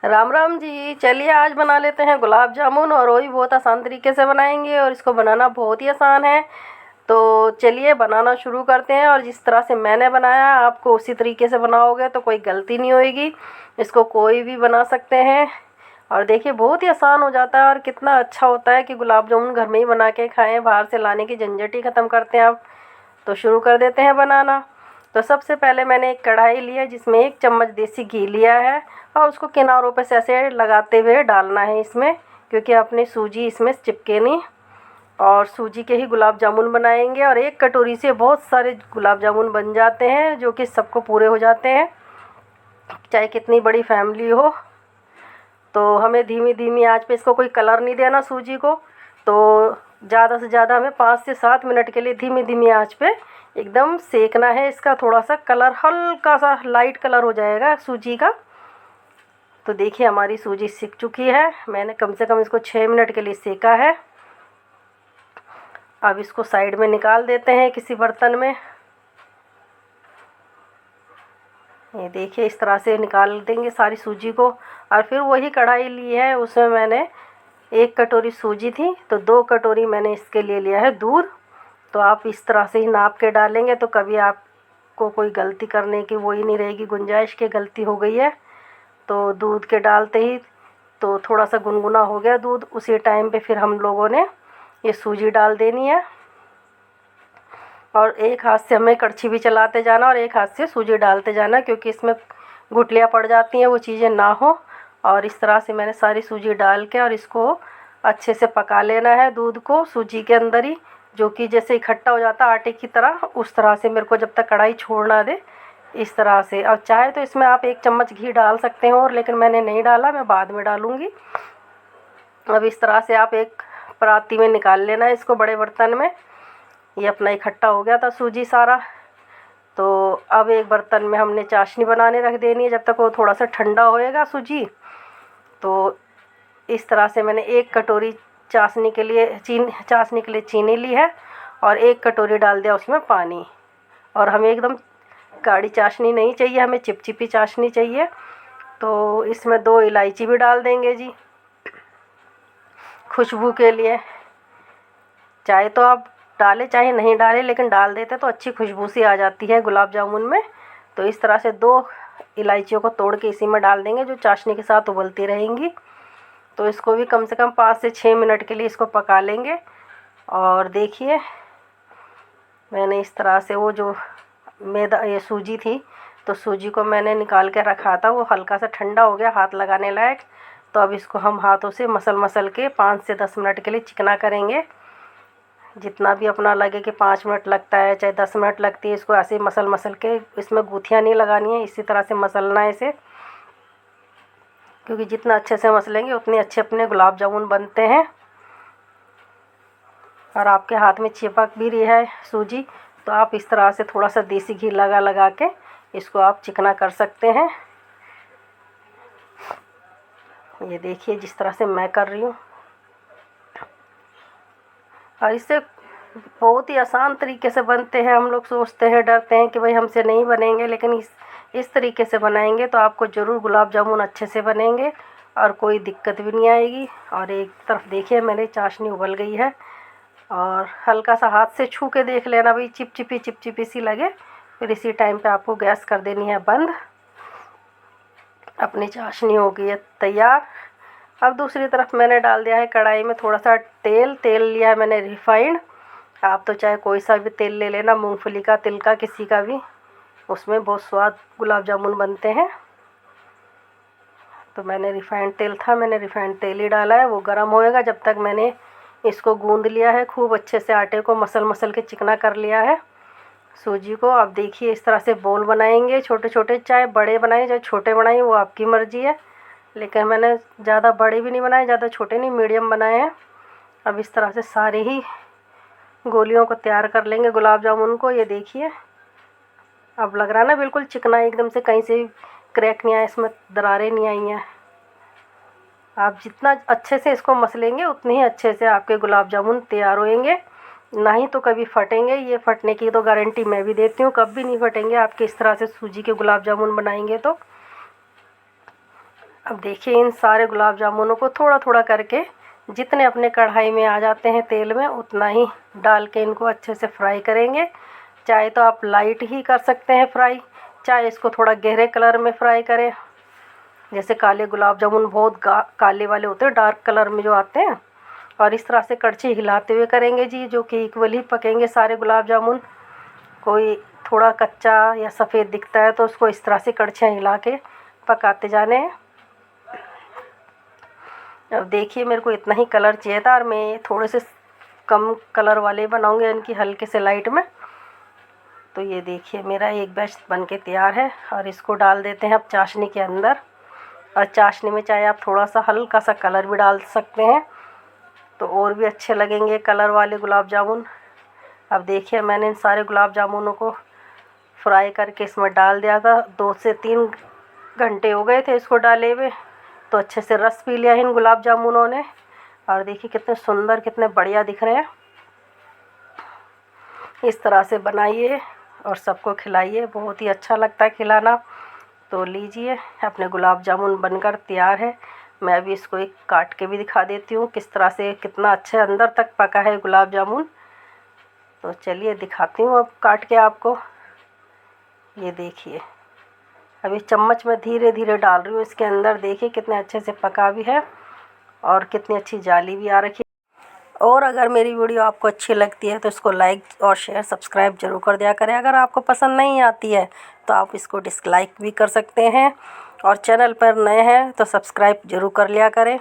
राम राम जी। चलिए आज बना लेते हैं गुलाब जामुन, और वही बहुत आसान तरीके से बनाएंगे और इसको बनाना बहुत ही आसान है। तो चलिए बनाना शुरू करते हैं, और जिस तरह से मैंने बनाया आपको उसी तरीके से बनाओगे तो कोई गलती नहीं होएगी। इसको कोई भी बना सकते हैं, और देखिए बहुत ही आसान हो जाता है और कितना अच्छा होता है कि गुलाब जामुन घर में ही बना के खाएं, बाहर से लाने की झंझट ही ख़त्म करते हैं आप। तो शुरू कर देते हैं बनाना। तो सबसे पहले मैंने एक कढ़ाई ली है जिसमें 1 चम्मच देसी घी लिया है, और उसको किनारों पे से ऐसे लगाते हुए डालना है इसमें, क्योंकि अपनी सूजी इसमें चिपके नहीं। और सूजी के ही गुलाब जामुन बनाएंगे, और 1 कटोरी से बहुत सारे गुलाब जामुन बन जाते हैं जो कि सबको पूरे हो जाते हैं, चाहे कितनी बड़ी फैमिली हो। तो हमें धीमी धीमी आंच पे इसको कोई कलर नहीं देना सूजी को। तो ज़्यादा से ज़्यादा हमें 5 से 7 मिनट के लिए धीमी धीमी आंच पे एकदम सेकना है। इसका थोड़ा सा कलर हल्का सा लाइट कलर हो जाएगा सूजी का। तो देखिए हमारी सूजी सिक चुकी है, मैंने कम से कम इसको 6 मिनट के लिए सेका है। अब इसको साइड में निकाल देते हैं किसी बर्तन में। ये देखिए इस तरह से निकाल देंगे सारी सूजी को। और फिर वही कढ़ाई ली है, उसमें मैंने 1 कटोरी सूजी थी तो 2 कटोरी मैंने इसके लिए लिया है दूध। तो आप इस तरह से ही नाप के डालेंगे तो कभी आपको कोई गलती करने की वो ही नहीं रहेगी गुंजाइश कि गलती हो गई है। तो दूध के डालते ही तो थोड़ा सा गुनगुना हो गया दूध, उसी टाइम पे फिर हम लोगों ने ये सूजी डाल देनी है। और एक हाथ से हमें कड़छी भी चलाते जाना और एक हाथ से सूजी डालते जाना, क्योंकि इसमें गुठलियाँ पड़ जाती हैं, वो चीज़ें ना हो। और इस तरह से मैंने सारी सूजी डाल के और इसको अच्छे से पका लेना है दूध को सूजी के अंदर ही, जो कि जैसे इकट्ठा हो जाता है आटे की तरह, उस तरह से मेरे को जब तक कढ़ाई छोड़ ना दे इस तरह से। और चाहे तो इसमें आप 1 चम्मच घी डाल सकते हो, और लेकिन मैंने नहीं डाला, मैं बाद में डालूँगी। अब इस तरह से आप एक पराती में निकाल लेना है इसको, बड़े बर्तन में। ये अपना इकट्ठा हो गया था सूजी सारा। तो अब एक बर्तन में हमने चाशनी बनाने रख देनी है जब तक वो थोड़ा सा ठंडा होएगा सूजी। तो इस तरह से मैंने 1 कटोरी चाशनी के लिए चीनी ली है, और 1 कटोरी डाल दिया उसमें पानी। और हमें एकदम गाढ़ी चाशनी नहीं चाहिए, हमें चिपचिपी चाशनी चाहिए। तो इसमें 2 इलायची भी डाल देंगे जी, खुशबू के लिए। चाहे तो आप डालें चाहे नहीं डालें, लेकिन डाल देते तो अच्छी खुशबू सी आ जाती है गुलाब जामुन में। तो इस तरह से 2 इलायचियों को तोड़ के इसी में डाल देंगे जो चाशनी के साथ उबलती रहेंगी। तो इसको भी कम से कम 5 से 6 मिनट के लिए इसको पका लेंगे। और देखिए मैंने इस तरह से वो जो मैदा ये सूजी थी, तो सूजी को मैंने निकाल के रखा था, वो हल्का सा ठंडा हो गया हाथ लगाने लायक। तो अब इसको हम हाथों से मसल के 5 से 10 मिनट के लिए चिकना करेंगे। जितना भी अपना लगे कि 5 मिनट लगता है चाहे 10 मिनट लगती है, इसको ऐसे मसल के, इसमें गुथियाँ नहीं लगानी है, इसी तरह से मसलना है इसे। क्योंकि जितना अच्छे से मसलेंगे उतने अच्छे अपने गुलाब जामुन बनते हैं। और आपके हाथ में चिपक भी रही है सूजी, तो आप इस तरह से थोड़ा सा देसी घी लगा के इसको आप चिकना कर सकते हैं। ये देखिए जिस तरह से मैं कर रही हूँ। और इससे बहुत ही आसान तरीके से बनते हैं। हम लोग सोचते हैं, डरते हैं कि भाई हमसे नहीं बनेंगे, लेकिन इस तरीके से बनाएंगे तो आपको ज़रूर गुलाब जामुन अच्छे से बनेंगे और कोई दिक्कत भी नहीं आएगी। और एक तरफ देखिए मेरी चाशनी उबल गई है, और हल्का सा हाथ से छू के देख लेना भाई चिपचिपी सी लगे, फिर इसी टाइम पे आपको गैस कर देनी है बंद। अपनी चाशनी हो गई है तैयार। अब दूसरी तरफ मैंने डाल दिया है कढ़ाई में थोड़ा सा तेल लिया है मैंने रिफाइंड। आप तो चाहे कोई सा भी तेल ले लेना, मूंगफली का, तिल का, किसी का भी, उसमें बहुत स्वाद गुलाब जामुन बनते हैं। तो मैंने रिफाइंड तेल था, मैंने रिफाइंड तेल ही डाला है, वो गर्म होएगा। जब तक मैंने इसको गूंद लिया है खूब अच्छे से, आटे को मसल के चिकना कर लिया है सूजी को। अब देखिए इस तरह से बोल बनाएंगे छोटे छोटे, चाहे बड़े बनाएं चाहे छोटे बनाएं, वो आपकी मर्ज़ी है। लेकिन मैंने ज़्यादा बड़े भी नहीं बनाए, ज़्यादा छोटे नहीं, मीडियम बनाए हैं। अब इस तरह से सारे ही गोलियों को तैयार कर लेंगे गुलाब जामुन को। ये देखिए अब लग रहा है ना बिल्कुल चिकना, एकदम से कहीं से क्रैक नहीं आया, इसमें दरारें नहीं आई हैं। आप जितना अच्छे से इसको मसलेंगे उतने ही अच्छे से आपके गुलाब जामुन तैयार होएंगे, नहीं तो कभी फटेंगे। ये फटने की तो गारंटी मैं भी देती हूँ, कभी नहीं फटेंगे आपके इस तरह से सूजी के गुलाब जामुन बनाएंगे तो। अब देखिए इन सारे गुलाब जामुनों को थोड़ा थोड़ा करके जितने अपने कढ़ाई में आ जाते हैं तेल में उतना ही डाल के इनको अच्छे से फ्राई करेंगे। चाहे तो आप लाइट ही कर सकते हैं फ्राई, चाहे इसको थोड़ा गहरे कलर में फ्राई करें। जैसे काले गुलाब जामुन बहुत काले वाले होते हैं, डार्क कलर में जो आते हैं। और इस तरह से कड़छी हिलाते हुए करेंगे जी, जो कि इक्वली पकेंगे सारे गुलाब जामुन। कोई थोड़ा कच्चा या सफ़ेद दिखता है तो उसको इस तरह से कड़छियाँ हिला के पकाते जाने हैं। अब देखिए मेरे को इतना ही कलर चाहिए था और मैं थोड़े से कम कलर वाले बनाऊंगी, इनकी हल्के से लाइट में। तो ये देखिए मेरा एक बैच बन के तैयार है और इसको डाल देते हैं अब चाशनी के अंदर। और चाशनी में चाहे आप थोड़ा सा हल्का सा कलर भी डाल सकते हैं तो और भी अच्छे लगेंगे कलर वाले गुलाब जामुन। अब देखिए मैंने इन सारे गुलाब जामुनों को फ्राई करके इसमें डाल दिया था। 2 से 3 घंटे हो गए थे इसको डाले हुए, तो अच्छे से रस पी लिया इन गुलाब जामुनों ने। और देखिए कितने सुंदर कितने बढ़िया दिख रहे हैं। इस तरह से बनाइए और सबको खिलाइए, बहुत ही अच्छा लगता है खिलाना। तो लीजिए अपने गुलाब जामुन बनकर तैयार है। मैं अभी इसको एक काट के भी दिखा देती हूँ किस तरह से कितना अच्छे अंदर तक पका है गुलाब जामुन। तो चलिए दिखाती हूँ अब काट के आपको। ये देखिए अभी चम्मच में धीरे धीरे डाल रही हूँ इसके अंदर। देखिए कितने अच्छे से पका भी है और कितनी अच्छी जाली भी आ रखी है। और अगर मेरी वीडियो आपको अच्छी लगती है तो इसको लाइक और शेयर सब्सक्राइब जरूर कर दिया करें। अगर आपको पसंद नहीं आती है तो आप इसको डिसलाइक भी कर सकते हैं। और चैनल पर नए हैं तो सब्सक्राइब जरूर कर लिया करें।